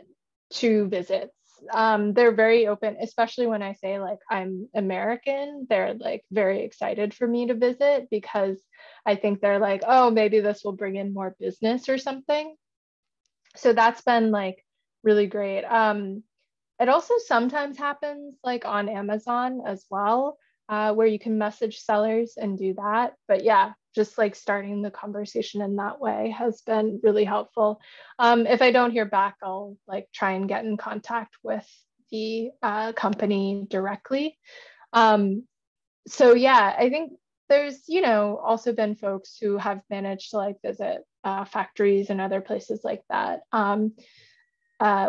to visits. They're very open, especially when I say like I'm American, they're like very excited for me to visit because I think they're like, oh, maybe this will bring in more business or something. So that's been like really great. It also sometimes happens like on Amazon as well, where you can message sellers and do that. But yeah, just like starting the conversation in that way has been really helpful. If I don't hear back, I'll like try and get in contact with the company directly. So yeah, I think there's, also been folks who have managed to like visit factories and other places like that.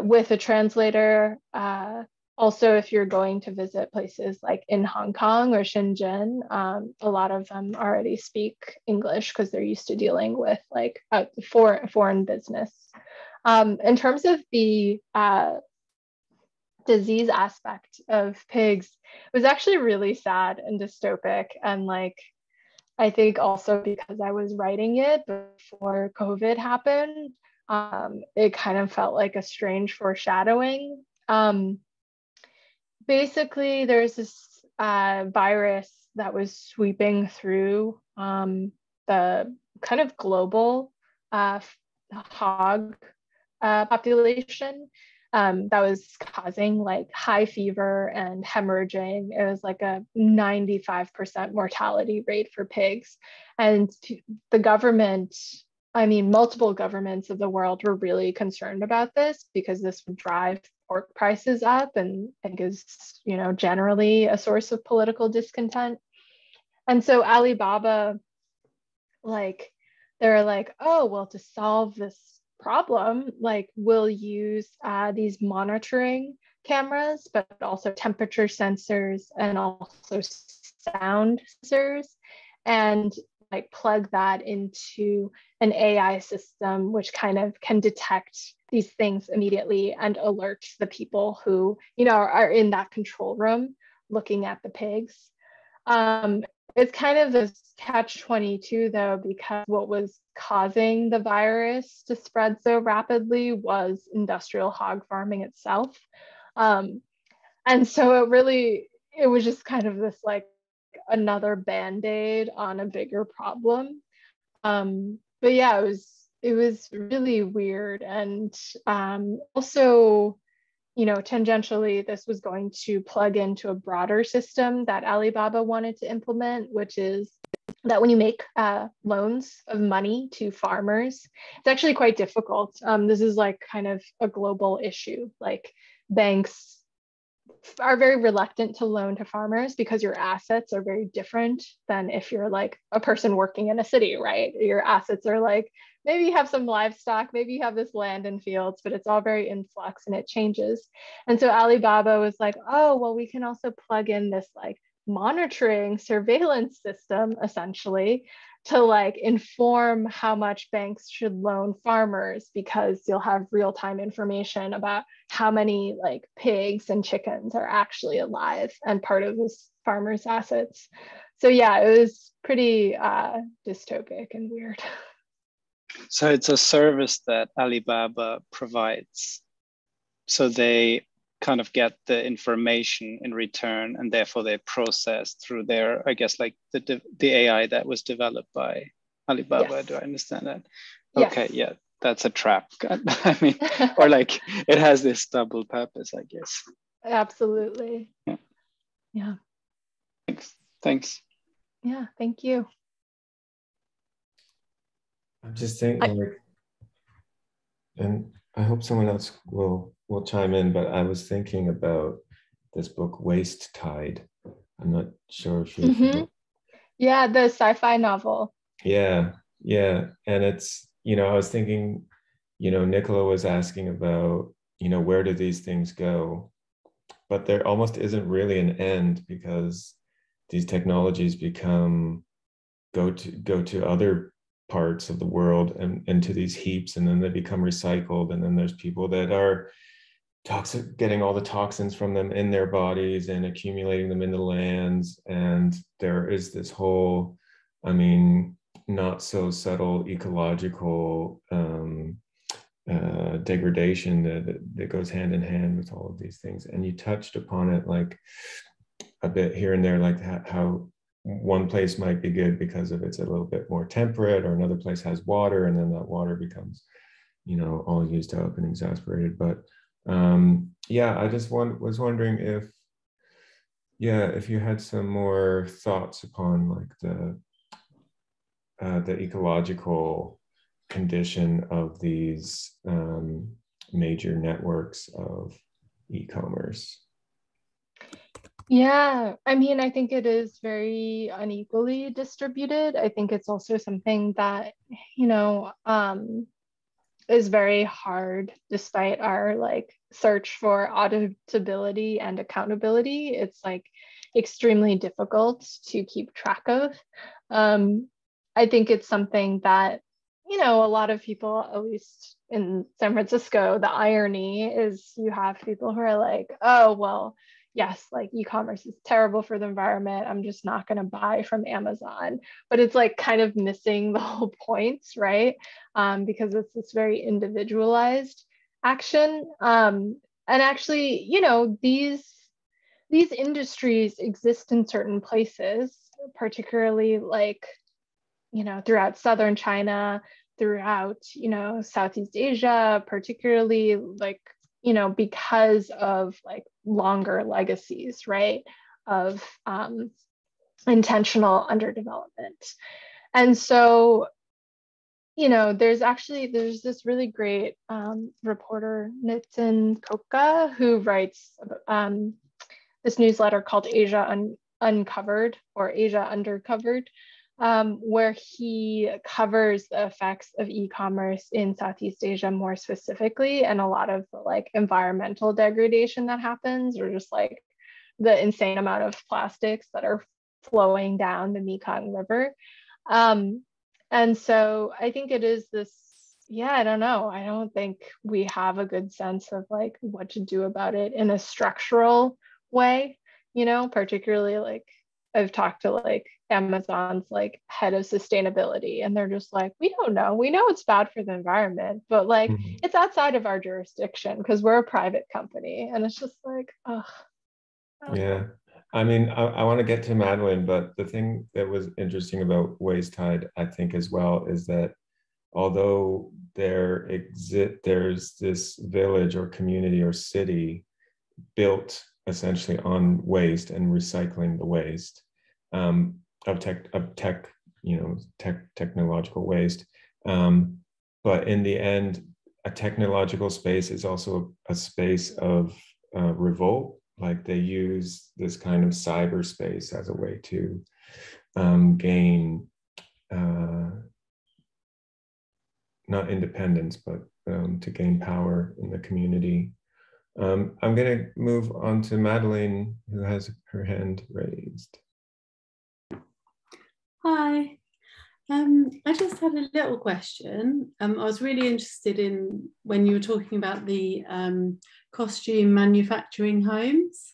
With a translator. Also, if you're going to visit places like in Hong Kong or Shenzhen, a lot of them already speak English because they're used to dealing with like foreign business. In terms of the disease aspect of pigs, it was actually really sad and dystopic. And like, I think also because I was writing it before COVID happened, it kind of felt like a strange foreshadowing. Basically, there's this virus that was sweeping through the kind of global hog population. that was causing like high fever and hemorrhaging. It was like a 95% mortality rate for pigs. And the government, I mean, multiple governments of the world were really concerned about this because this would drive pork prices up, and I think is, you know, generally a source of political discontent. And so Alibaba, like, they're like, oh, well, to solve this problem, like, we'll use these monitoring cameras, but also temperature sensors and also sound sensors, and like plug that into an AI system, which kind of can detect these things immediately and alert the people who, you know, are in that control room looking at the pigs. It's kind of this catch-22 though, because what was causing the virus to spread so rapidly was industrial hog farming itself. And so it was just kind of this like another band-aid on a bigger problem. But yeah, it was really weird. And also, you know, tangentially, this was going to plug into a broader system that Alibaba wanted to implement, which is that when you make loans of money to farmers, it's actually quite difficult. This is like kind of a global issue. Like, banks are very reluctant to loan to farmers because your assets are very different than if you're like a person working in a city, right? Your assets are like, maybe you have some livestock, maybe you have this land and fields, but it's all very in flux and it changes. And so Alibaba was like, oh, well, we can also plug in this like monitoring surveillance system essentially to like inform how much banks should loan farmers, because you'll have real-time information about how many like pigs and chickens are actually alive and part of this farmer's assets. So yeah, it was pretty dystopic and weird.
So it's a service that Alibaba provides. So they kind of get the information in return, and therefore they process through their, I guess, like the AI that was developed by Alibaba. Yes. Do I understand that? Okay, yes. Yeah, that's a trap. I mean, or like it has this double purpose, I guess.
Absolutely.
Yeah.
Yeah.
Thanks.
Yeah, thank you.
I'm just thinking, like, and I hope someone else will chime in, but I was thinking about this book, Waste Tide. I'm not sure if you're familiar.
Yeah, the sci-fi novel.
Yeah. And it's, you know, I was thinking, you know, Nicola was asking about, you know, where do these things go? But there almost isn't really an end, because these technologies go to other parts of the world and into these heaps, and then they become recycled, and then there's people that are toxic, getting all the toxins from them in their bodies and accumulating them in the lands. And there is this whole, I mean, not so subtle ecological degradation that goes hand in hand with all of these things. And you touched upon it like a bit here and there, like how one place might be good because of it's a little bit more temperate, or another place has water, and then that water becomes, you know, all used up and exasperated. But yeah, I just was wondering if you had some more thoughts upon like the ecological condition of these major networks of e-commerce.
Yeah, I mean, I think it is very unequally distributed. I think it's also something that, you know, is very hard, despite our like search for auditability and accountability. It's like extremely difficult to keep track of. I think it's something that, you know, a lot of people, at least in San Francisco, the irony is you have people who are like, oh, well, yes, like e-commerce is terrible for the environment, I'm just not going to buy from Amazon. But it's like kind of missing the whole point, right? Because it's this very individualized action. And actually, you know, these industries exist in certain places, particularly like, you know, throughout southern China, throughout, you know, Southeast Asia, particularly like, because of like longer legacies, right, of intentional underdevelopment. And so, there's this really great reporter, Nitin Koka, who writes this newsletter called Asia Uncovered or Asia Undercovered, where he covers the effects of e-commerce in Southeast Asia more specifically, and a lot of the like environmental degradation that happens, or just like the insane amount of plastics that are flowing down the Mekong River. And so I think it is this, I don't know. I don't think we have a good sense of like what to do about it in a structural way, particularly like I've talked to like Amazon's like head of sustainability, and they're just like, we don't know. We know it's bad for the environment, but like it's outside of our jurisdiction because we're a private company. And it's just like, ugh.
Yeah. I mean, I want to get to Madeline, but the thing that was interesting about Waste Tide, I think, as well, is that although there's this village or community or city built essentially on waste and recycling the waste of technological waste. But in the end, a technological space is also a space of revolt. Like they use this kind of cyberspace as a way to gain not independence, but to gain power in the community. I'm going to move on to Madeline, who has her hand raised.
Hi. I just had a little question. I was really interested in when you were talking about the costume manufacturing homes,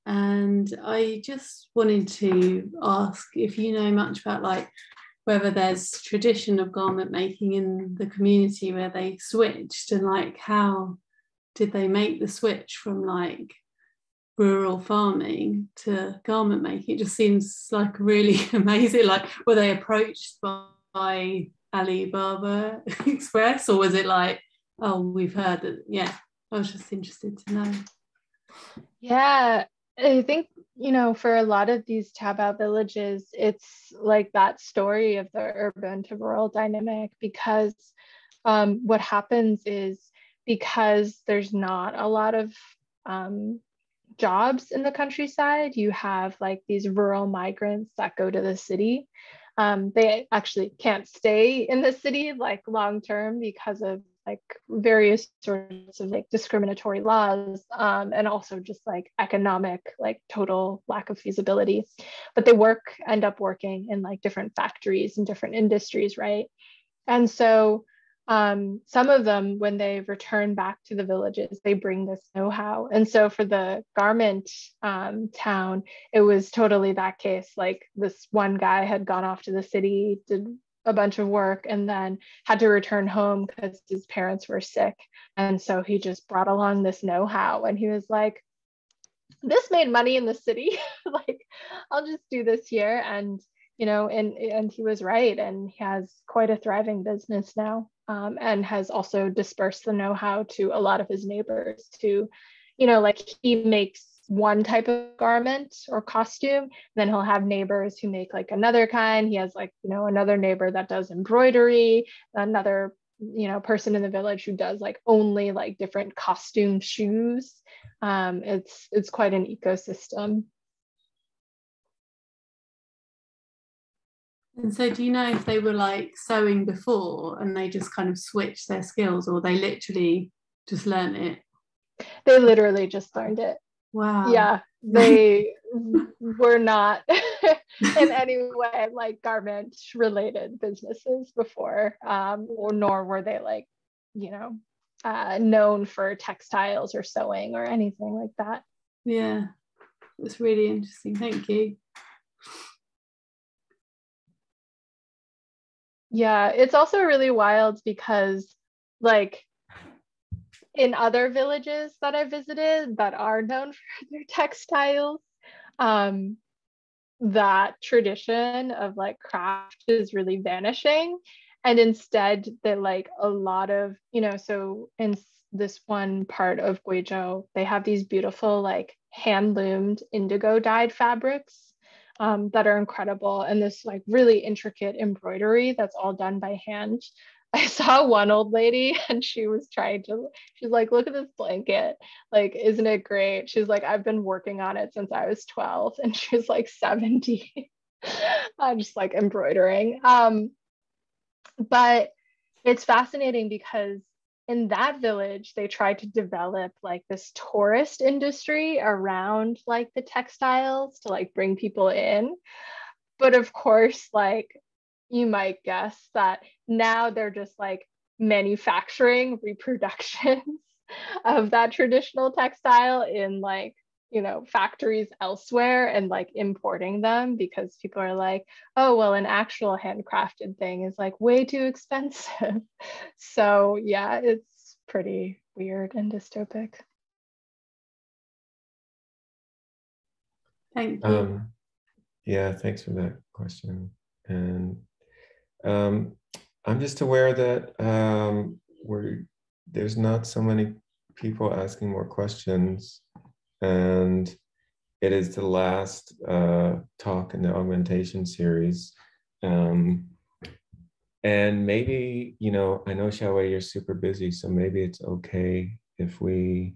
and I just wanted to ask if you know much about like whether there's tradition of garment making in the community where they switched, and like how did they make the switch from like rural farming to garment making? It just seems like really amazing. Like, were they approached by Alibaba Express, or was it like, oh, we've heard that? Yeah, I was just interested to know.
Yeah, I think, for a lot of these Taobao villages, it's like that story of the urban to rural dynamic, because what happens is, because there's not a lot of jobs in the countryside, you have like these rural migrants that go to the city. They actually can't stay in the city like long term because of like various sorts of like discriminatory laws, and also just like economic, like total lack of feasibility. But they end up working in like different factories and different industries, right? And so some of them, when they return back to the villages, they bring this know-how. And so for the garment town, it was totally that case. Like this one guy had gone off to the city, did a bunch of work, and then had to return home because his parents were sick. And so he just brought along this know-how, and he was like, this made money in the city. Like, I'll just do this here. And and he was right, and he has quite a thriving business now, and has also dispersed the know-how to a lot of his neighbors to, like he makes one type of garment or costume, and then he'll have neighbors who make like another kind. He has like, another neighbor that does embroidery, another, person in the village who does like only like different costume shoes. It's quite an ecosystem.
And so do you know if they were like sewing before and they just kind of switched their skills, or they literally just learned it?
They literally just learned it.
Wow.
Yeah, they were not in any way like garment related businesses before, or nor were they like, known for textiles or sewing or anything like that.
Yeah, that's really interesting. Thank you.
Yeah, it's also really wild because like in other villages that I visited that are known for their textiles, that tradition of like craft is really vanishing. And instead that like a lot of, so in this one part of Guizhou, they have these beautiful like hand loomed indigo dyed fabrics that are incredible, and this like really intricate embroidery that's all done by hand. I saw one old lady and she's like, look at this blanket. Like, isn't it great? She's like, I've been working on it since I was 12, and she's like 70. I'm just like embroidering. But it's fascinating because in that village, they tried to develop like this tourist industry around like the textiles to like bring people in. But of course, like you might guess that now they're just like manufacturing reproductions of that traditional textile in like, you know, factories elsewhere and like importing them because people are like, oh, well, an actual handcrafted thing is like way too expensive. So yeah, it's pretty weird and dystopic.
Thank you.
Yeah, thanks for that question. And I'm just aware that there's not so many people asking more questions, and it is the last talk in the augmentation series. And maybe, you know, I know Xiaowei, you're super busy, so maybe it's okay if we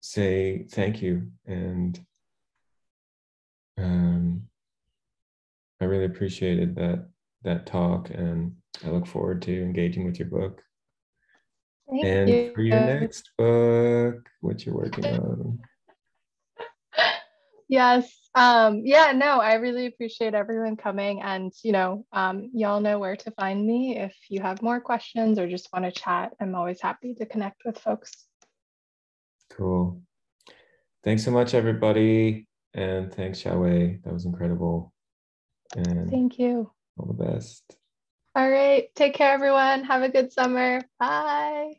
say thank you. And I really appreciated that talk, and I look forward to engaging with your book.
Thank you.
For your next book, what you're working on.
Yes. Yeah, no, I really appreciate everyone coming, and you know, y'all know where to find me if you have more questions or just want to chat. I'm always happy to connect with folks.
Cool. Thanks so much, everybody. And thanks, Xiaowei. That was incredible. And
thank you.
All the best.
All right. Take care, everyone. Have a good summer. Bye.